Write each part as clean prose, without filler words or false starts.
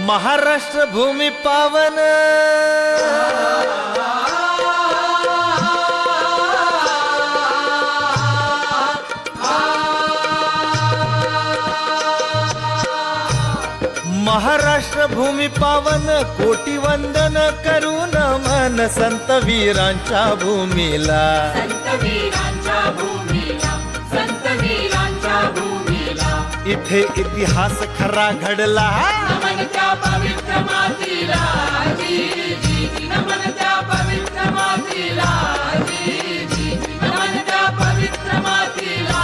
महाराष्ट्र भूमी पावन महाराष्ट्र भूमी पावन कोटी वंदन करून मन संत वीरांच्या भूमीला इथे इतिहास खरा घडला नमन त्या पवित्र मातीला जी जी जी नमन त्या पवित्र मातीला जी जी नमन त्या पवित्र मातीला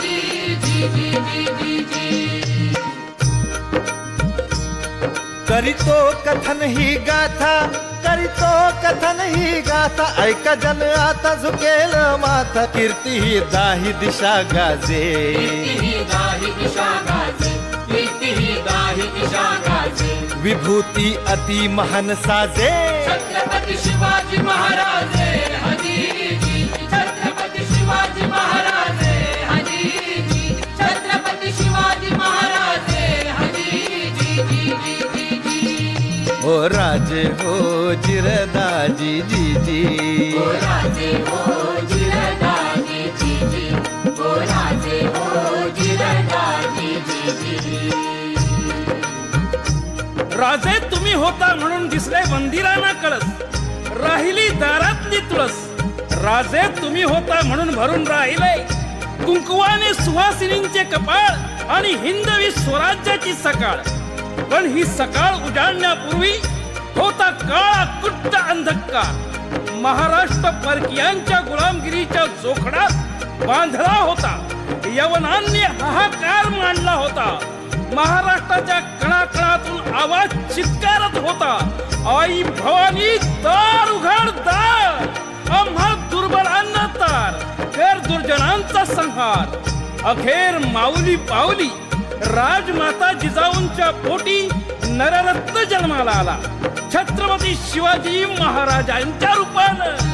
जी जी जी जी जी जी करीतो कथन ही गाथा करीतो कथन ही गाथा ऐका जन आता झुकेल माथा कीर्ती ही दाही दिशा गाजे विभूती अति महान साजे छत्रपती शिवाजी महाराज हजी जी छत्रपती शिवाजी महाराज हजी जी छत्रपती शिवाजी महाराज हजी जी जी जी जी हो राजे हो जिरदाजी जी जी ओ राजे हो जिरदाजी जी जी ओ राजे हो जिरदाजी जी जी राजे तुम्ही होता म्हणून दिसले मंदिराना कळस राहिली दारातली तुळस राजे तुम्ही होता म्हणून भरून राहिले कुंकुवाने सुवासिनींचे कपाळ आणि हिंदवी स्वराज्याची सकाळ पण ही सकाळ उजाडण्यापूर्वी होता काळा कुट्ट अंधकार महाराष्ट्र परकीयांच्या गुलामगिरीच्या जोखडात बांधला होता यवनांनी हाहाकार मांडला होता महाराष्ट्राच्या कणाकणातून आवाज चित्कारत होता आई भवानी दार उघड दार आम्हा दुर्बलांना तार कर दुर्जनांचा संहार अखेर माऊली पावली राजमाता जिजाऊंच्या पोटी नररत्न जन्माला आला छत्रपती शिवाजी महाराजांच्या रूपानं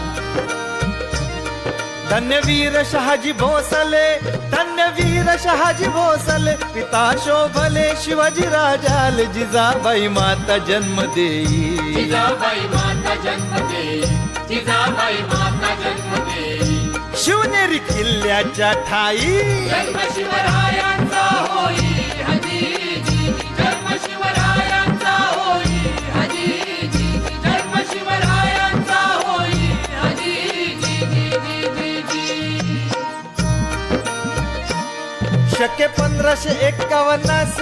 धन्यवीर शहाजी भोसले धन्यवीर शहाजी भोसले पिता शोभले शिवाजी राजाल जिजाबाई माता जन्म देई जिजाबाई माता जन्म देई जिजाबाई माता जन्म देई शिवनेरी किल्ल्याच्या ठाई जन्म शिवरायांचा होई हजी जी जन्म शिवरायांचा होई हजी जी जन्म शिवरायांचा होई हजी जी जी जी शके 1551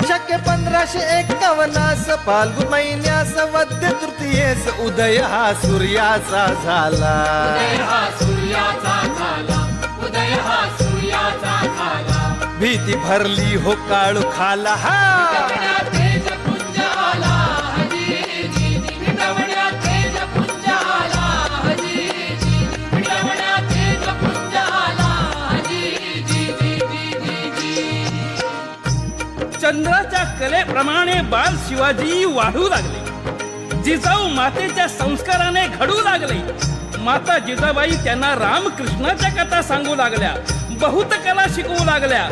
शके 1551 फाल्गुन महिन्यास वद्य तृतीयेस उदय हा सूर्याचा झाला उदय हा सूर्याचा झाला उदय हा सूर्याचा झाला भीती भरली हो काळू खाला हा मिटवण्यात तेज पुंज आला हजी जी मिटवण्यात तेज पुंज आला हजी जी मिटवण्यात तेज पुंज आला हजी जी चंद्राच्या कलेप्रमाणे बाल शिवाजी वाढू लागले जिजाऊ मातेच्या संस्काराने घडू लागले माता जिजाबाई त्यांना रामकृष्णाच्या कथा सांगू लागल्या बहुत कला शिकवू लागल्या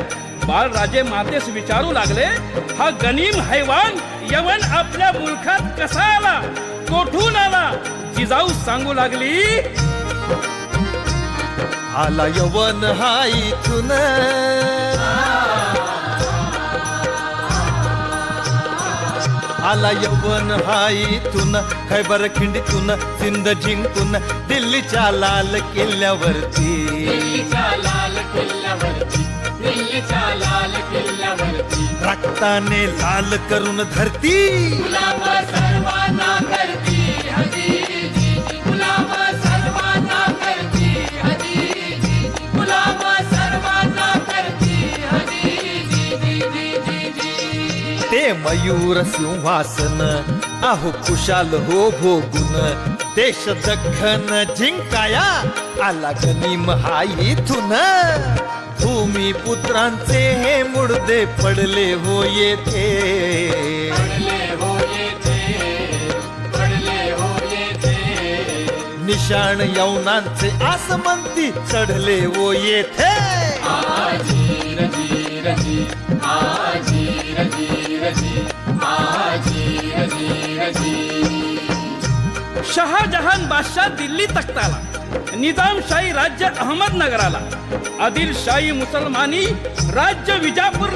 बाळराजे मातेस विचारू लागले हा गनीम हैवान यवन आपल्या मुलखात कसा आला कोठून आला जिजाऊ सांगू लागली आला यवन हा इथून आला यवन हा इथून खैबर खिंडीतून सिंध जिंकून दिल्लीच्या लाल किल्ल्यावरती दिल्लीच्या लाल किल्ल्यावरती दिल्लीच्या लाल किल्ल्यावरती रक्ताने लाल करून धरती गुलाम सर्वांना करती हजी जी गुलाम सर्वांना करती हजी जी गुलाम सर्वांना करती हजी जी ते मयूर सिंहासन आहो खुशाल हो भोगून देश दख्खन जिंकाया आला गनीम हा इथून भूमी पुत्रांचे हे मुडदे पडले हो येथे पडले हो येथे पडले हो येथे निशाण यवनांचे आसमंती चढले हो येथे आजी रजी रजी आजी रजी रजी आजी शहाजहान बादशाह दिल्ली तख्ताला, निजामशाही राज्य अहमदनगराला, आदिलशाही मुसलमानी राज्य विजापूरला.